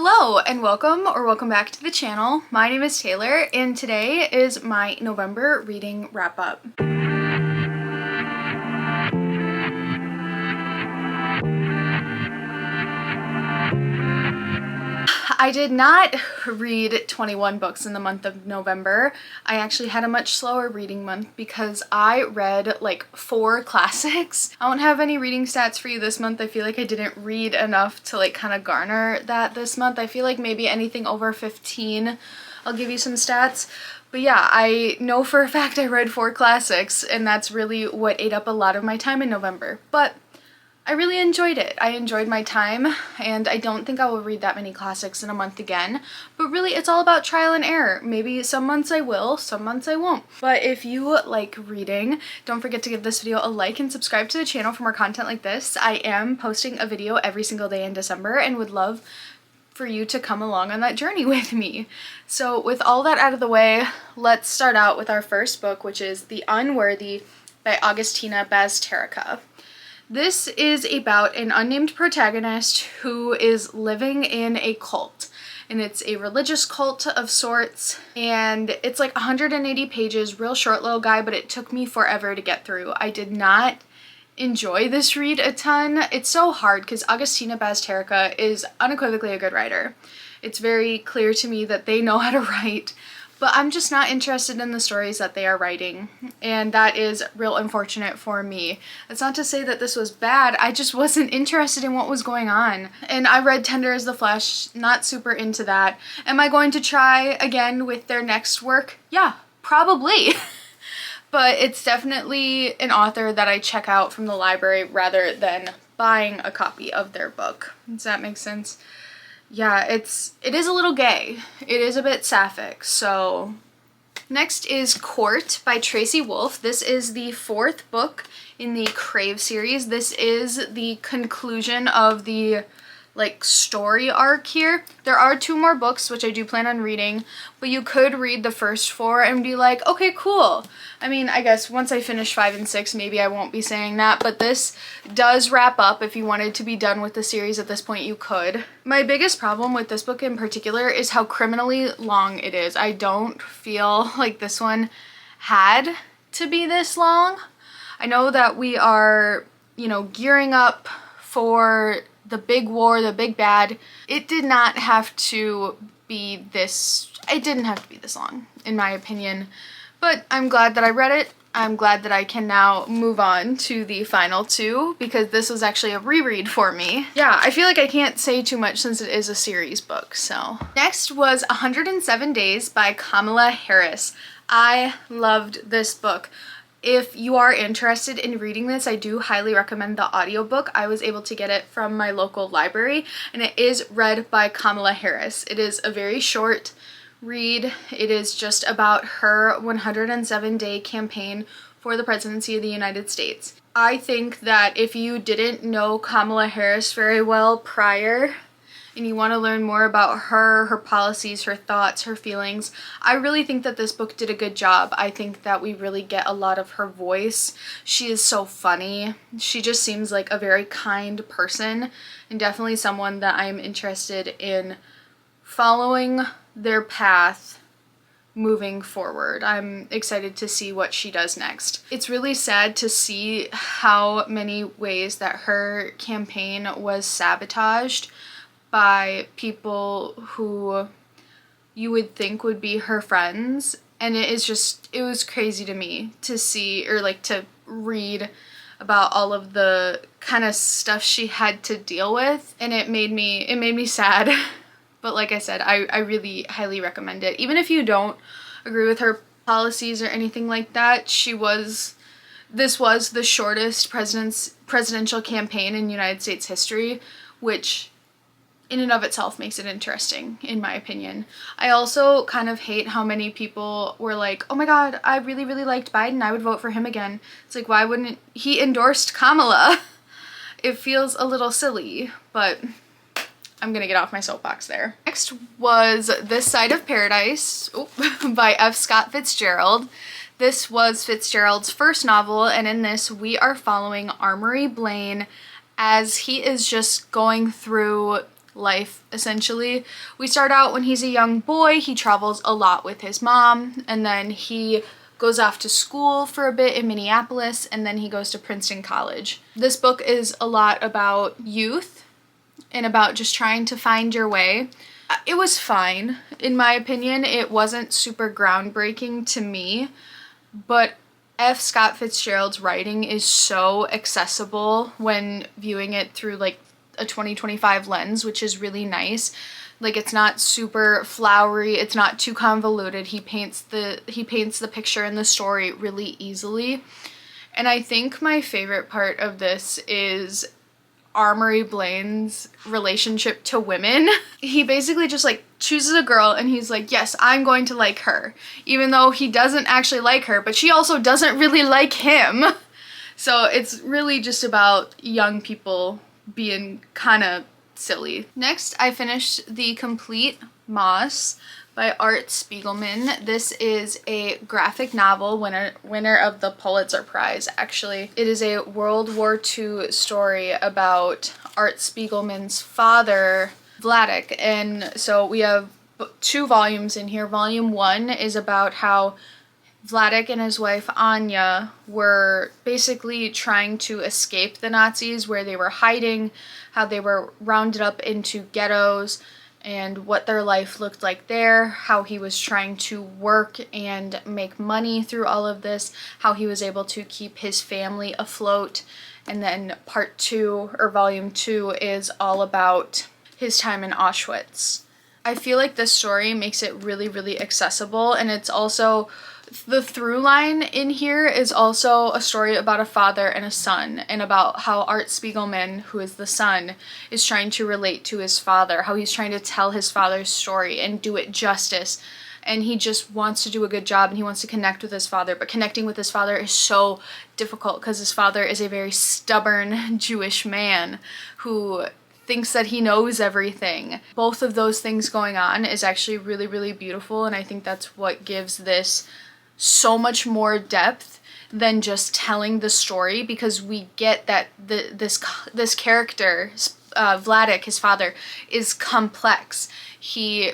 Hello and welcome back to the channel. My name is Taylor and today is my November reading wrap up. I did not read 21 books in the month of November. I actually had a much slower reading month because I read like 4 classics. I won't have any reading stats for you this month. I feel like I didn't read enough to like kind of garner that this month. I feel like maybe anything over 15 I'll give you some stats. But yeah, I know for a fact I read 4 classics and that's really what ate up a lot of my time in November. But I really enjoyed it. I enjoyed my time and I don't think I will read that many classics in a month again, but really it's all about trial and error. Maybe some months I will, some months I won't. But if you like reading, don't forget to give this video a like and subscribe to the channel for more content like this. I am posting a video every single day in December and would love for you to come along on that journey with me. So with all that out of the way, let's start out with our first book, which is The Unworthy by Augustina Bazterrica. This is about an unnamed protagonist who is living in a cult, and it's a religious cult of sorts, and it's like 180 pages, real short little guy, but it took me forever to get through. I did not enjoy this read a ton. It's so hard because Augustina Bazterrica is unequivocally a good writer. It's very clear to me that they know how to write, but I'm just not interested in the stories that they are writing, and that is real unfortunate for me. It's not to say that this was bad, I just wasn't interested in what was going on. And I read Tender as the Flesh, not super into that. Am I going to try again with their next work? Yeah, probably. But it's definitely an author that I check out from the library rather than buying a copy of their book. Does that make sense? Yeah, it is a little gay. It is a bit sapphic, so. Next is Court by Tracy Wolff. This is the 4th book in the Crave series. This is the conclusion of the like story arc here. There are 2 more books which I do plan on reading, but you could read the first 4 and be like, okay, cool. I mean, I guess once I finish 5 and 6, maybe I won't be saying that, but this does wrap up. If you wanted to be done with the series at this point, you could. My biggest problem with this book in particular is how criminally long it is. I don't feel like this one had to be this long. I know that we are, you know, gearing up for the big war, the big bad. It did not have to be this, it didn't have to be this long, in my opinion. But I'm glad that I read it. I'm glad that I can now move on to the final 2 because this was actually a reread for me. Yeah, I feel like I can't say too much since it is a series book, so. Next was 107 Days by Kamala Harris. I loved this book. If you are interested in reading this, I do highly recommend the audiobook. I was able to get it from my local library, and it is read by Kamala Harris. It is a very short read. It is just about her 107-day campaign for the presidency of the United States. I think that if you didn't know Kamala Harris very well prior, and you want to learn more about her, her policies, her thoughts, her feelings, I really think that this book did a good job. I think that we really get a lot of her voice. She is so funny. She just seems like a very kind person and definitely someone that I'm interested in following their path moving forward. I'm excited to see what she does next. It's really sad to see how many ways that her campaign was sabotaged by people who you would think would be her friends, and it was crazy to me to see, or like to read about all of the kind of stuff she had to deal with, and it made me sad. But like I said, I really highly recommend it. Even if you don't agree with her policies or anything like that, this was the shortest presidential campaign in United States history, which in and of itself makes it interesting, in my opinion. I also kind of hate how many people were like, oh my god, I really, really liked Biden, I would vote for him again. It's like, why wouldn't he endorsed Kamala? It feels a little silly, but I'm gonna get off my soapbox there. Next was This Side of Paradise by F. Scott Fitzgerald. This was Fitzgerald's first novel, and in this we are following Armory Blaine as he is just going through life, essentially. We start out when he's a young boy. He travels a lot with his mom, and then he goes off to school for a bit in Minneapolis, and then he goes to Princeton College. This book is a lot about youth and about just trying to find your way. It was fine, in my opinion. It wasn't super groundbreaking to me, but F. Scott Fitzgerald's writing is so accessible when viewing it through like a 2025 lens, which is really nice. Like, it's not super flowery, it's not too convoluted. He paints the picture and the story really easily. And I think my favorite part of this is Armory Blaine's relationship to women. He basically just like chooses a girl and he's like, yes, I'm going to like her, even though he doesn't actually like her, but she also doesn't really like him. So it's really just about young people being kind of silly. Next, I finished The Complete Moss by Art Spiegelman. This is a graphic novel, winner of the Pulitzer Prize, actually. It is a World War II story about Art Spiegelman's father, Vladek. And so we have 2 volumes in here. Volume 1 is about how Vladek and his wife Anya were basically trying to escape the Nazis, where they were hiding, how they were rounded up into ghettos, and what their life looked like there, how he was trying to work and make money through all of this, how he was able to keep his family afloat. And then part 2, or volume 2, is all about his time in Auschwitz. I feel like this story makes it really, really accessible, and it's also, the through line in here is also a story about a father and a son, and about how Art Spiegelman, who is the son, is trying to relate to his father, how he's trying to tell his father's story and do it justice. And he just wants to do a good job, and he wants to connect with his father, but connecting with his father is so difficult because his father is a very stubborn Jewish man who thinks that he knows everything. Both of those things going on is actually really, really beautiful, and I think that's what gives this so much more depth than just telling the story, because we get that this character, Vladek, his father, is complex. He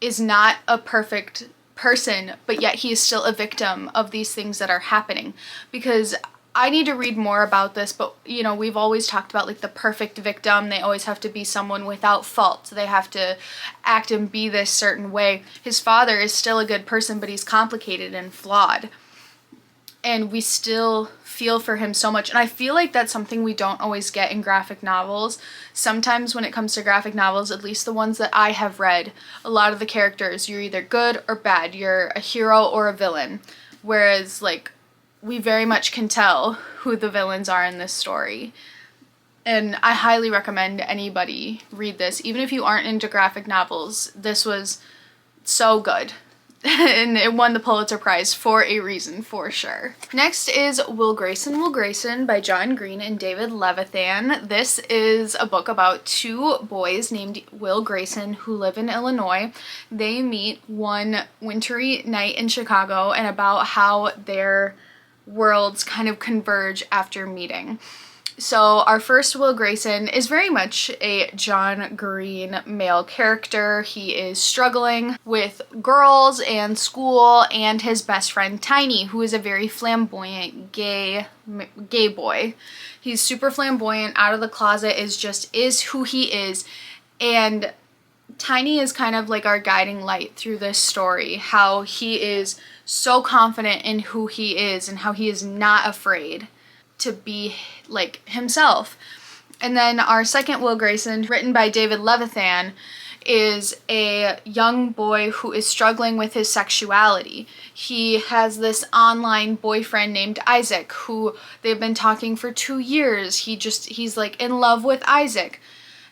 is not a perfect person, but yet he is still a victim of these things that are happening. Because I need to read more about this, but you know, we've always talked about like the perfect victim. They always have to be someone without fault. They have to act and be this certain way. His father is still a good person, but he's complicated and flawed. And we still feel for him so much. And I feel like that's something we don't always get in graphic novels. Sometimes when it comes to graphic novels, at least the ones that I have read, a lot of the characters, you're either good or bad. You're a hero or a villain. Whereas like, we very much can tell who the villains are in this story. And I highly recommend anybody read this. Even if you aren't into graphic novels, this was so good. And it won the Pulitzer Prize for a reason, for sure. Next is Will Grayson, Will Grayson by John Green and David Levithan. This is a book about 2 boys named Will Grayson who live in Illinois. They meet one wintry night in Chicago, and about how their worlds kind of converge after meeting. So our first Will Grayson is very much a John Green male character. He is struggling with girls and school and his best friend Tiny, who is a very flamboyant gay boy. He's super flamboyant, out of the closet, is who he is. And Tiny is kind of like our guiding light through this story, how he is so confident in who he is and how he is not afraid to be like himself. And then our second Will Grayson, written by David Levithan, is a young boy who is struggling with his sexuality. He has this online boyfriend named Isaac who they've been talking for 2 years. He's like in love with Isaac.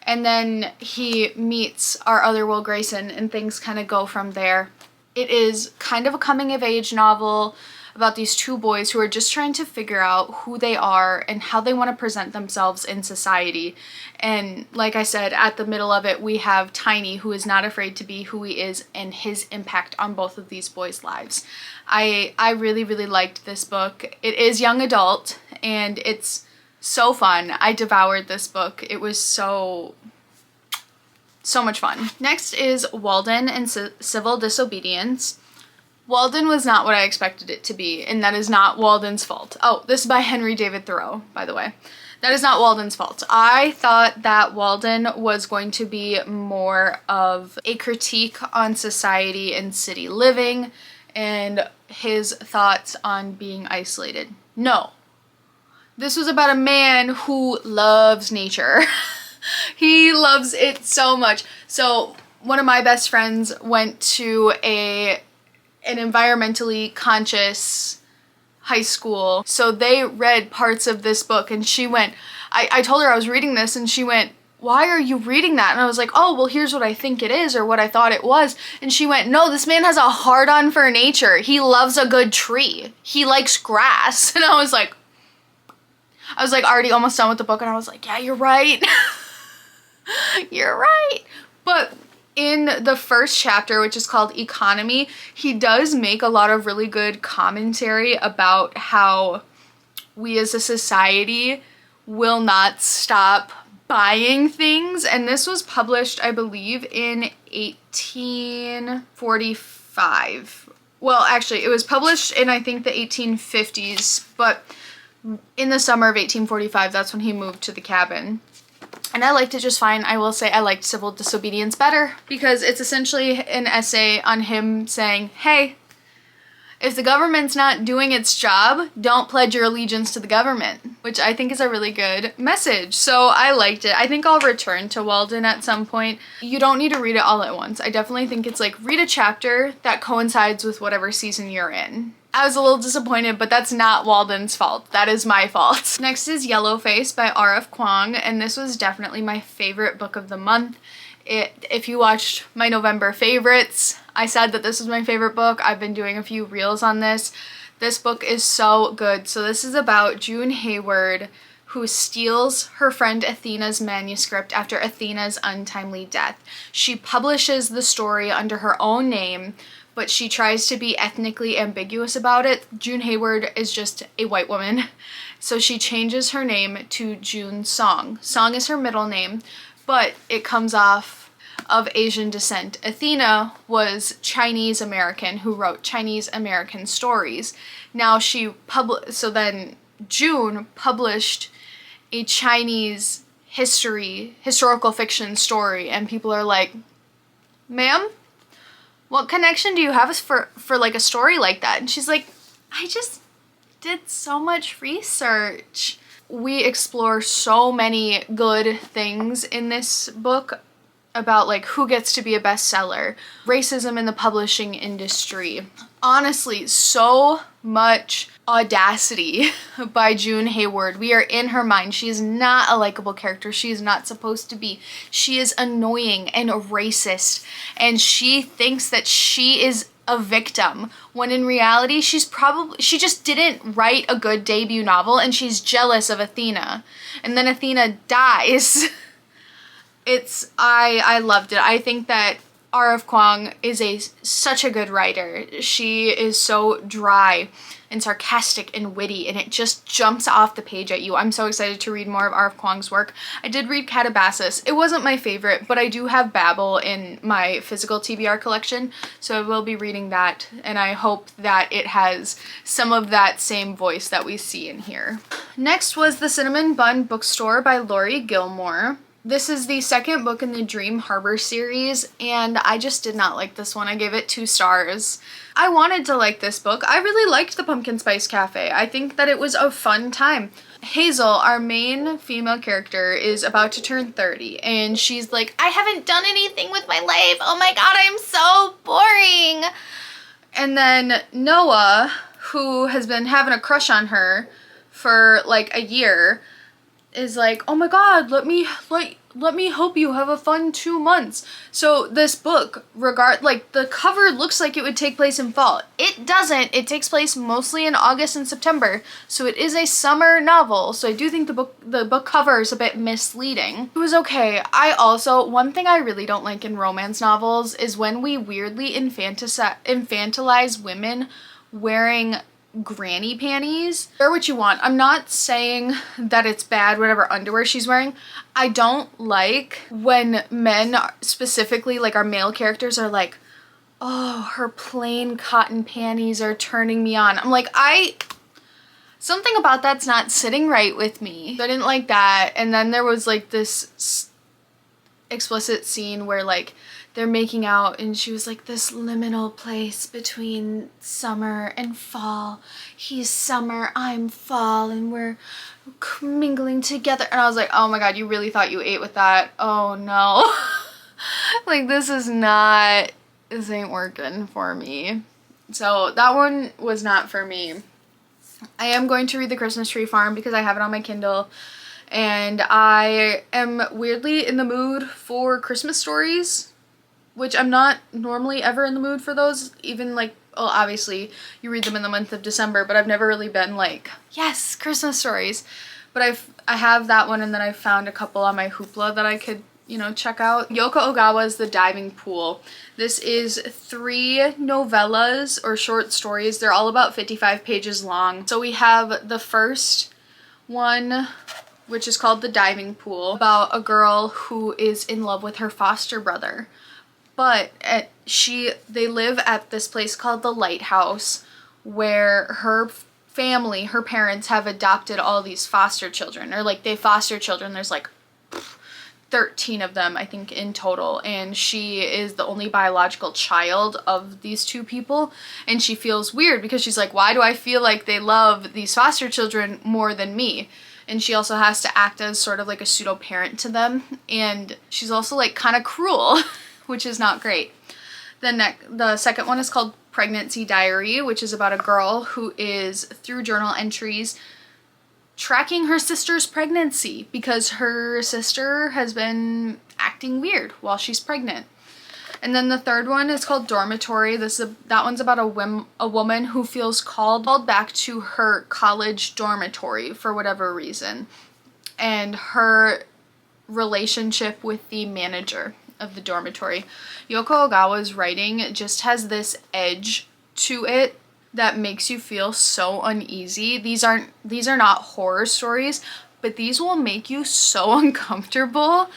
And then he meets our other Will Grayson and things kind of go from there. It is kind of a coming of age novel about these 2 boys who are just trying to figure out who they are and how they want to present themselves in society. And like I said, at the middle of it, we have Tiny, who is not afraid to be who he is, and his impact on both of these boys' lives. I really, really liked this book. It is young adult, and it's so fun. I devoured this book. It was so So much fun. Next is Walden and Civil Disobedience. Walden was not what I expected it to be, and that is not Walden's fault. Oh, this is by Henry David Thoreau, by the way. That is not Walden's fault. I thought that Walden was going to be more of a critique on society and city living and his thoughts on being isolated. No. This was about a man who loves nature. He loves it so much. So one of my best friends went to an environmentally conscious high school. So they read parts of this book and she went, I told her I was reading this and she went, why are you reading that? And I was like, oh, well, here's what I think it is or what I thought it was. And she went, no, this man has a hard-on for nature. He loves a good tree. He likes grass. And I was like already almost done with the book and I was like, yeah, you're right. You're right. But in the first chapter, which is called Economy, he does make a lot of really good commentary about how we as a society will not stop buying things. And this was published, I believe, in 1845. Well, actually, it was published in, I think, the 1850s, but in the summer of 1845, that's when he moved to the cabin. And I liked it just fine. I will say I liked Civil Disobedience better because it's essentially an essay on him saying, hey, if the government's not doing its job, don't pledge your allegiance to the government, which I think is a really good message. So I liked it. I think I'll return to Walden at some point. You don't need to read it all at once. I definitely think it's like read a chapter that coincides with whatever season you're in. I was a little disappointed, but that's not Walden's fault. That is my fault. Next is Yellowface by R.F. Kuang, and this was definitely my favorite book of the month. If you watched my November favorites, I said that this was my favorite book. I've been doing a few reels on this. This book is so good. So this is about June Hayward, who steals her friend Athena's manuscript after Athena's untimely death. She publishes the story under her own name, but she tries to be ethnically ambiguous about it. June Hayward is just a white woman, so she changes her name to June Song. Song is her middle name, but it comes off of Asian descent. Athena was Chinese American who wrote Chinese American stories. Now so then June published a Chinese historical fiction story, and people are like, ma'am, what connection do you have for like a story like that? And she's like, I just did so much research. We explore so many good things in this book about like who gets to be a bestseller, racism in the publishing industry. Honestly, so much audacity by June Hayward. We are in her mind. She is not a likable character. She is not supposed to be. She is annoying and racist, and she thinks that she is a victim, when in reality she just didn't write a good debut novel and she's jealous of Athena. And then Athena dies. I loved it. I think that R.F. Kuang is such a good writer. She is so dry and sarcastic and witty, and it just jumps off the page at you. I'm so excited to read more of R.F. Kuang's work. I did read Catabasis. It wasn't my favorite, but I do have Babel in my physical TBR collection, so I will be reading that, and I hope that it has some of that same voice that we see in here. Next was The Cinnamon Bun Bookstore by Laurie Gilmore. This is the second book in the Dream Harbor series, and I just did not like this one. I gave it 2 stars. I wanted to like this book. I really liked the Pumpkin Spice Cafe. I think that it was a fun time. Hazel, our main female character, is about to turn 30, and she's like, I haven't done anything with my life. Oh my god, I'm so boring. And then Noah, who has been having a crush on her for like a year, is like, oh my god, let me help you have a fun 2 months. So this book, the cover looks like it would take place in fall. It doesn't. It takes place mostly in August and September. So it is a summer novel. So I do think the book cover is a bit misleading. It was okay. One thing I really don't like in romance novels is when we weirdly infantilize women wearing granny panties. Wear what you want. I'm not saying that it's bad whatever underwear she's wearing. I don't like when men, specifically like our male characters, are like, oh, her plain cotton panties are turning me on. I'm like, something about that's not sitting right with me. I didn't like that. And then there was like this explicit scene where like they're making out and she was like, this liminal place between summer and fall. He's summer, I'm fall, and we're mingling together. And I was like, oh my god, you really thought you ate with that? Oh no. Like, this ain't working for me. So that one was not for me. I am going to read The Christmas Tree Farm because I have it on my Kindle, and I am weirdly in the mood for Christmas stories, which I'm not normally ever in the mood for those. Even like, well, obviously you read them in the month of December, but I've never really been like, yes, Christmas stories. But I have that one, and then I found a couple on my Hoopla that I could, you know, check out. Yoko Ogawa's The Diving Pool. This is 3 novellas or short stories. They're all about 55 pages long. So we have the first one, which is called The Diving Pool, about a girl who is in love with her foster brother. But they live at this place called the Lighthouse, where her family, her parents, have adopted all these foster children, or like they foster children. There's like 13 of them, I think, in total, and she is the only biological child of these 2 people, and she feels weird because she's like, why do I feel like they love these foster children more than me? And she also has to act as sort of like a pseudo parent to them, and she's also like kind of cruel, which is not great. The second one is called Pregnancy Diary, which is about a girl who is, through journal entries, tracking her sister's pregnancy because her sister has been acting weird while she's pregnant. And then the third one is called Dormitory. That one's about a woman who feels called back to her college dormitory for whatever reason, and her relationship with the manager of the dormitory. Yoko Ogawa's writing just has this edge to it that makes you feel so uneasy. These are not horror stories, but these will make you so uncomfortable.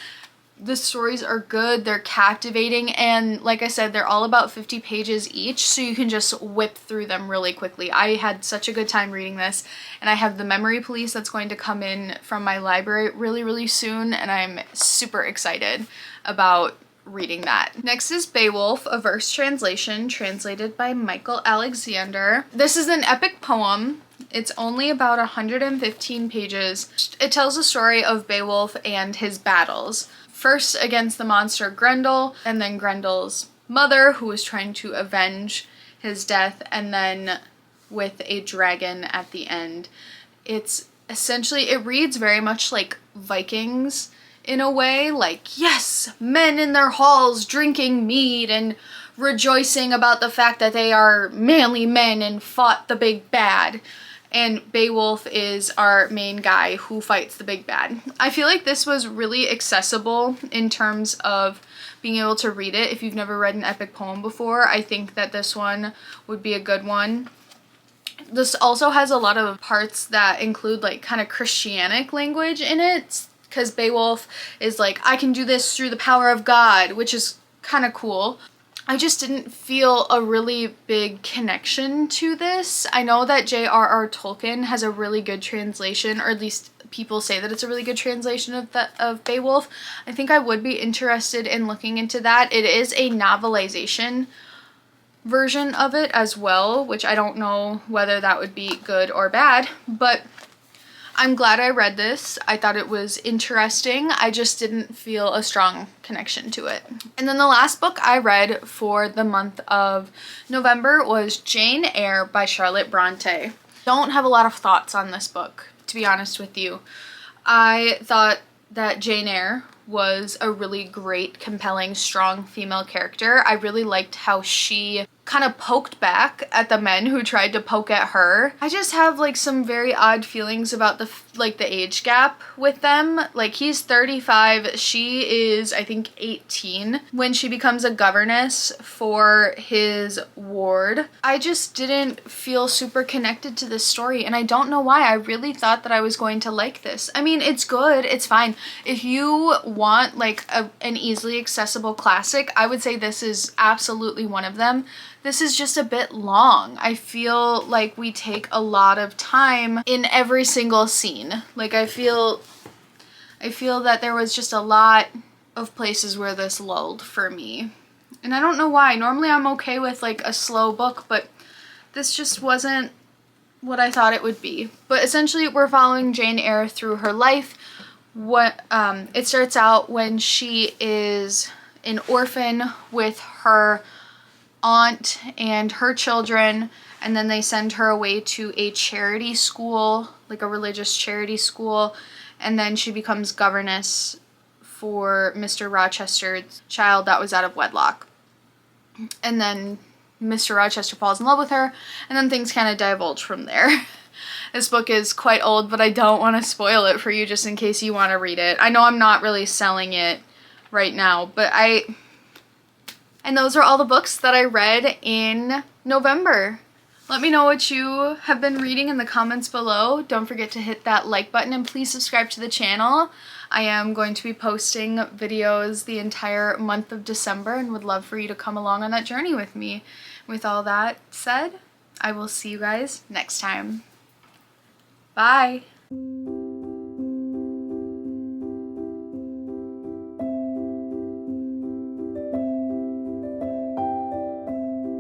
The stories are good, they're captivating, and like I said, they're all about 50 pages each, so you can just whip through them really quickly. I had such a good time reading this, and I have The Memory Police that's going to come in from my library really, really soon, and I'm super excited about reading that. Next is Beowulf, a verse translation, translated by Michael Alexander. This is an epic poem. It's only about 115 pages. It tells the story of Beowulf and his battles. First against the monster Grendel, and then Grendel's mother, who was trying to avenge his death, and then with a dragon at the end. It's essentially, it reads very much like Vikings in a way, like, yes, men in their halls drinking mead and rejoicing about the fact that they are manly men and fought the big bad. And Beowulf is our main guy who fights the big bad. I feel like this was really accessible in terms of being able to read it. If you've never read an epic poem before, I think that this one would be a good one. This also has a lot of parts that include like kind of Christianic language in it, because Beowulf is like, I can do this through the power of God, which is kind of cool. I just didn't feel a really big connection to this. I know that J.R.R. Tolkien has a really good translation, or at least people say that it's a really good translation of Beowulf. I think I would be interested in looking into that. It is a novelization version of it as well, which I don't know whether that would be good or bad, but I'm glad I read this. I thought it was interesting. I just didn't feel a strong connection to it. And then the last book I read for the month of November was Jane Eyre by Charlotte Bronte. Don't have a lot of thoughts on this book, to be honest with you. I thought that Jane Eyre was a really great, compelling, strong female character. I really liked how she kind of poked back at the men who tried to poke at her. I just have like some very odd feelings about the age gap with them. Like he's 35, she is I think 18 when she becomes a governess for his ward. I just didn't feel super connected to this story, and I don't know why. I really thought that I was going to like this. I mean, it's good, it's fine. If you want like an easily accessible classic, I would say this is absolutely one of them. This is just a bit long. I feel like we take a lot of time in every single scene. Like I feel that there was just a lot of places where this lulled for me. And I don't know why. Normally I'm okay with like a slow book, but this just wasn't what I thought it would be. But essentially we're following Jane Eyre through her life. It starts out when she is an orphan with her aunt and her children, and then they send her away to a charity school, like a religious charity school, and then she becomes governess for Mr. Rochester's child that was out of wedlock. And then Mr. Rochester falls in love with her, and then things kind of divulge from there. This book is quite old, but I don't want to spoil it for you just in case you want to read it. I know I'm not really selling it right now, but and those are all the books that I read in November. Let me know what you have been reading in the comments below. Don't forget to hit that like button and please subscribe to the channel. I am going to be posting videos the entire month of December and would love for you to come along on that journey with me. With all that said, I will see you guys next time. Bye!